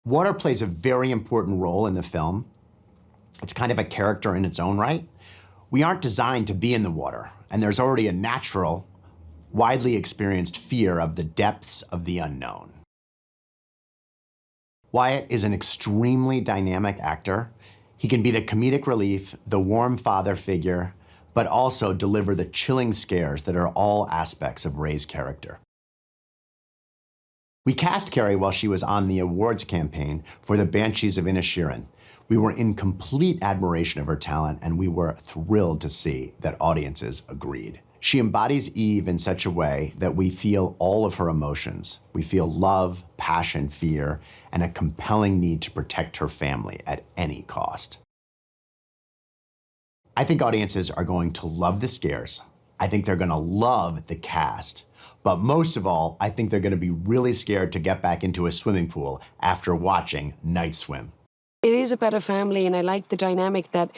Water plays a very important role in the film. It's kind of a character in its own right. We aren't designed to be in the water, and there's already a natural, widely experienced fear of the depths of the unknown. Wyatt is an extremely dynamic actor. He can be the comedic relief, the warm father figure, but also deliver the chilling scares that are all aspects of Ray's character. We cast Kerry while she was on the awards campaign for the Banshees of Inisherin. We were in complete admiration of her talent, and we were thrilled to see that audiences agreed. She embodies Eve in such a way that we feel all of her emotions. We feel love, passion, fear, and a compelling need to protect her family at any cost. I think audiences are going to love the scares. I think they're going to love the cast. But most of all, I think they're going to be really scared to get back into a swimming pool after watching Night Swim. It is about a family, and I like the dynamic that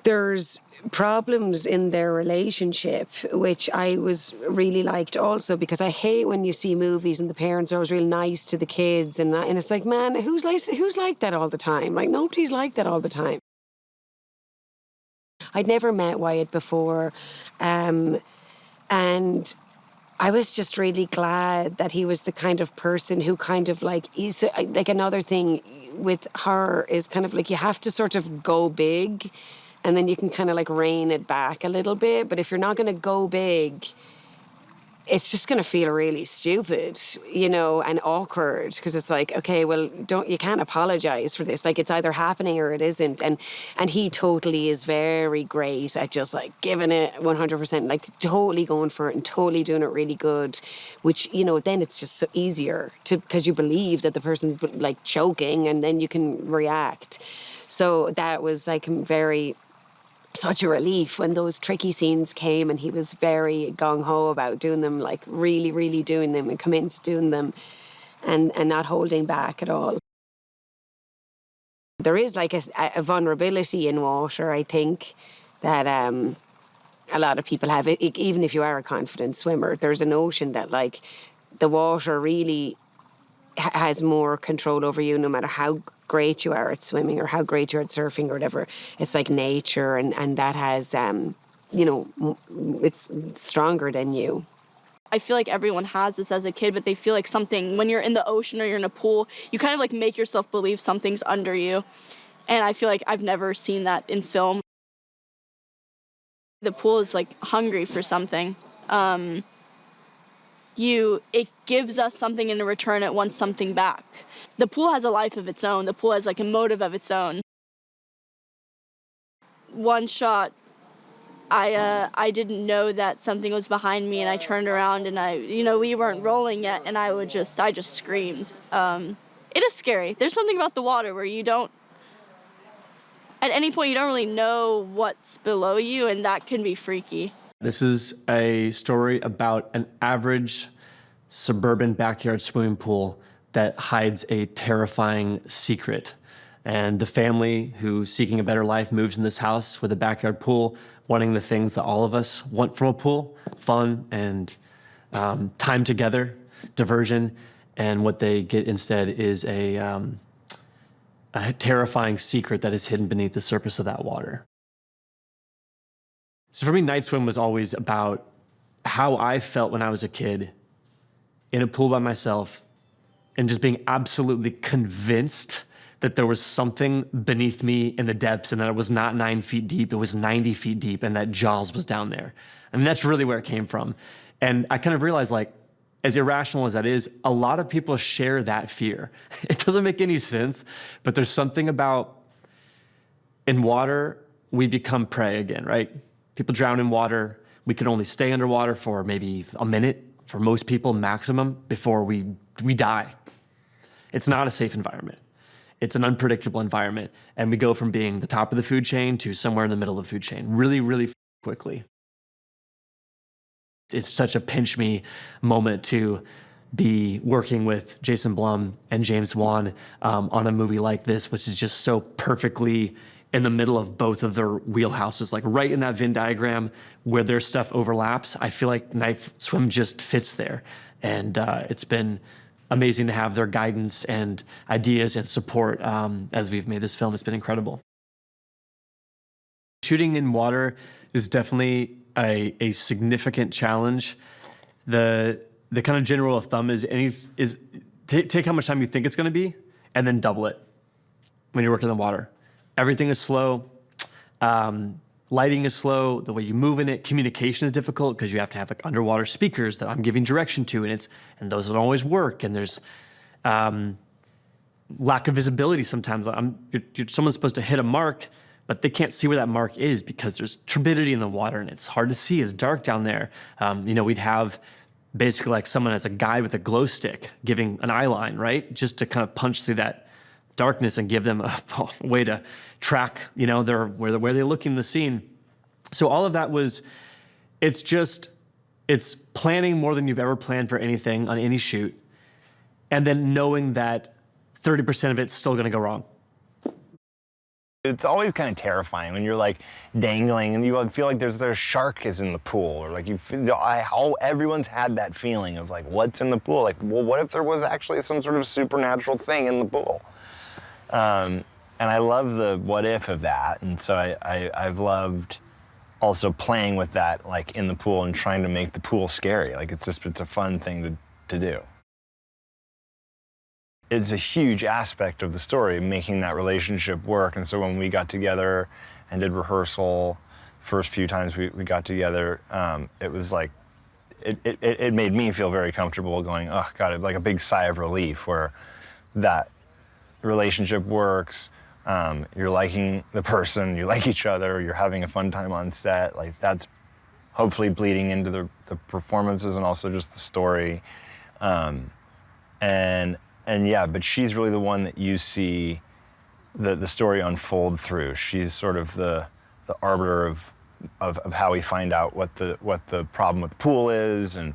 there's problems in their relationship, which I was really liked also, because I hate when you see movies and the parents are always real nice to the kids, and it's like, man, who's like that all the time? Like, nobody's like that all the time. I'd never met Wyatt before, and I was just really glad that he was the kind of person who kind of like, is like, another thing with her is kind of like you have to sort of go big and then you can kind of like rein it back a little bit. But if you're not going to go big, it's just going to feel really stupid, you know, and awkward, because it's like, okay, well, you can't apologize for this. Like, it's either happening or it isn't. And he totally is very great at just like giving it 100%, like totally going for it and totally doing it really good, which, you know, then it's just so easier to, because you believe that the person's like choking and then you can react. So that was like such a relief when those tricky scenes came, and he was very gung-ho about doing them, like really, really doing them and committing to doing them and not holding back at all. There is like a vulnerability in water, I think, that a lot of people have. Even if you are a confident swimmer, there's a notion that like the water really has more control over you, no matter how great you are at swimming or how great you're at surfing or whatever. It's like nature, and that has, you know, it's stronger than you. I feel like everyone has this as a kid, but they feel like something, when you're in the ocean or you're in a pool, you kind of like make yourself believe something's under you. And I feel like I've never seen that in film. The pool is like hungry for something. It gives us something in return, it wants something back. The pool has a life of its own. The pool has like a motive of its own. One shot, I didn't know that something was behind me, and I turned around and we weren't rolling yet, and I just screamed. It is scary. There's something about the water where at any point you don't really know what's below you, and that can be freaky. This is a story about an average suburban backyard swimming pool that hides a terrifying secret. And the family who, seeking a better life, moves in this house with a backyard pool, wanting the things that all of us want from a pool: fun and time together, diversion. And what they get instead is a terrifying secret that is hidden beneath the surface of that water. So for me, Night Swim was always about how I felt when I was a kid in a pool by myself and just being absolutely convinced that there was something beneath me in the depths, and that it was not 9 feet deep, it was 90 feet deep, and that Jaws was down there. I mean, that's really where it came from. And I kind of realized, like, as irrational as that is, a lot of people share that fear. It doesn't make any sense, but there's something about, in water, we become prey again, right? People drown in water. We can only stay underwater for maybe a minute, for most people maximum, before we die. It's not a safe environment. It's an unpredictable environment. And we go from being the top of the food chain to somewhere in the middle of the food chain really, really quickly. It's such a pinch me moment to be working with Jason Blum and James Wan on a movie like this, which is just so perfectly in the middle of both of their wheelhouses, like right in that Venn diagram where their stuff overlaps. I feel like Night Swim just fits there. And it's been amazing to have their guidance and ideas and support as we've made this film. It's been incredible. Shooting in water is definitely a significant challenge. The kind of general rule of thumb is take how much time you think it's going to be and then double it when you're working in the water. Everything is slow. Lighting is slow. The way you move in it, communication is difficult because you have to have like underwater speakers that I'm giving direction to, and those don't always work. And there's lack of visibility sometimes. Someone's supposed to hit a mark, but they can't see where that mark is because there's turbidity in the water and it's hard to see. It's dark down there. We'd have basically like someone as a guide with a glow stick giving an eye line, right? Just to kind of punch through that darkness and give them a way to track, where they're looking in the scene. So all of that it's planning more than you've ever planned for anything on any shoot. And then knowing that 30% of it's still going to go wrong. It's always kind of terrifying when you're like dangling and you feel like there's a shark is in the pool, or like everyone's had that feeling of like, what's in the pool? Like, well, what if there was actually some sort of supernatural thing in the pool? And I love the what if of that, and so I've loved also playing with that, like in the pool and trying to make the pool scary. Like it's a fun thing to do. It's a huge aspect of the story, making that relationship work. And so when we got together and did rehearsal, first few times we got together, it was like, it made me feel very comfortable going, oh God, like a big sigh of relief where that relationship works. You're liking the person, you like each other, you're having a fun time on set. Like that's hopefully bleeding into the performances and also just the story. And yeah, but she's really the one that you see the story unfold through. She's sort of the arbiter of how we find out what the problem with the pool is, and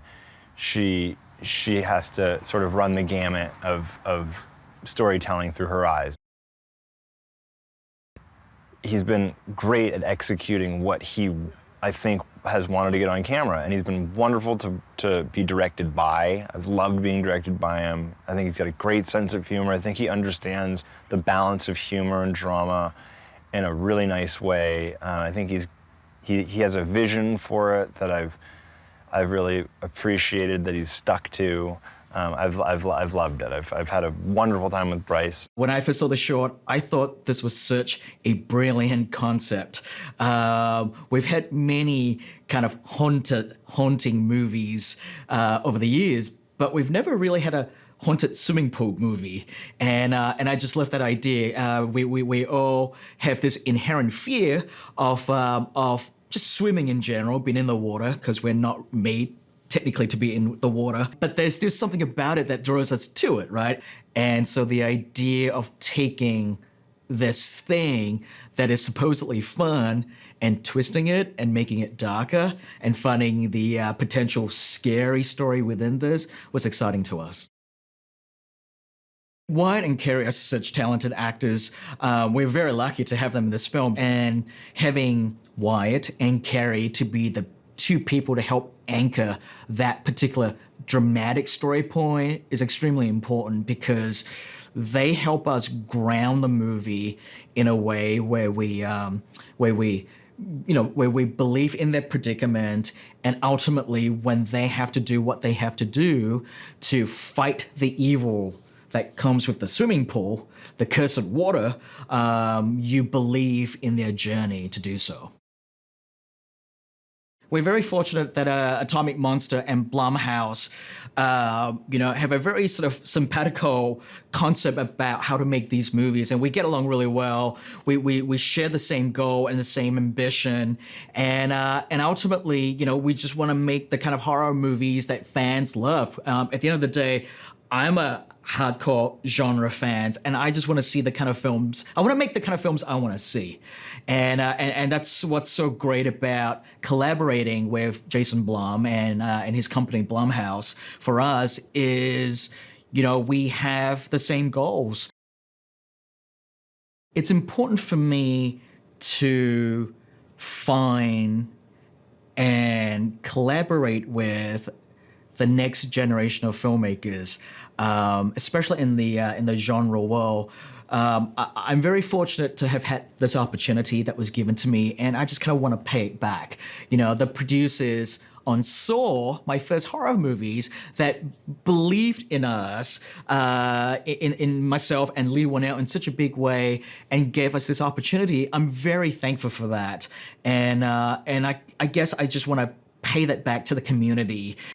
she has to sort of run the gamut of storytelling through her eyes. He's been great at executing what he, I think, has wanted to get on camera, and he's been wonderful to be directed by. I've loved being directed by him. I think he's got a great sense of humor. I think he understands the balance of humor and drama in a really nice way. I think he has a vision for it that I've really appreciated that he's stuck to. I've loved it. I've had a wonderful time with Bryce. When I first saw the short, I thought this was such a brilliant concept. We've had many kind of haunting movies over the years, but we've never really had a haunted swimming pool movie. And I just love that idea. We all have this inherent fear of just swimming in general, being in the water, because we're not made technically to be in the water, but there's still something about it that draws us to it, right? And so the idea of taking this thing that is supposedly fun and twisting it and making it darker and finding the potential scary story within this was exciting to us. Wyatt and Kerry are such talented actors. We're very lucky to have them in this film, and having Wyatt and Kerry to be the two people to help anchor that particular dramatic story point is extremely important, because they help us ground the movie in a way where we believe in their predicament, and ultimately when they have to do what they have to do to fight the evil that comes with the swimming pool, the cursed water, you believe in their journey to do so. We're very fortunate that Atomic Monster and Blumhouse, have a very sort of simpatico concept about how to make these movies, and we get along really well. We share the same goal and the same ambition, and ultimately, we just want to make the kind of horror movies that fans love. At the end of the day, I'm a hardcore genre fans, and I just want to see the kind of films, I want to make the kind of films I want to see. And that's what's so great about collaborating with Jason Blum and his company Blumhouse for us is, we have the same goals. It's important for me to find and collaborate with the next generation of filmmakers, especially in the genre world. I'm very fortunate to have had this opportunity that was given to me, and I just kind of want to pay it back. You know, the producers on Saw, my first horror movies, that believed in us, in myself and Lee Winnell in such a big way, and gave us this opportunity. I'm very thankful for that, and I guess I just want to pay that back to the community.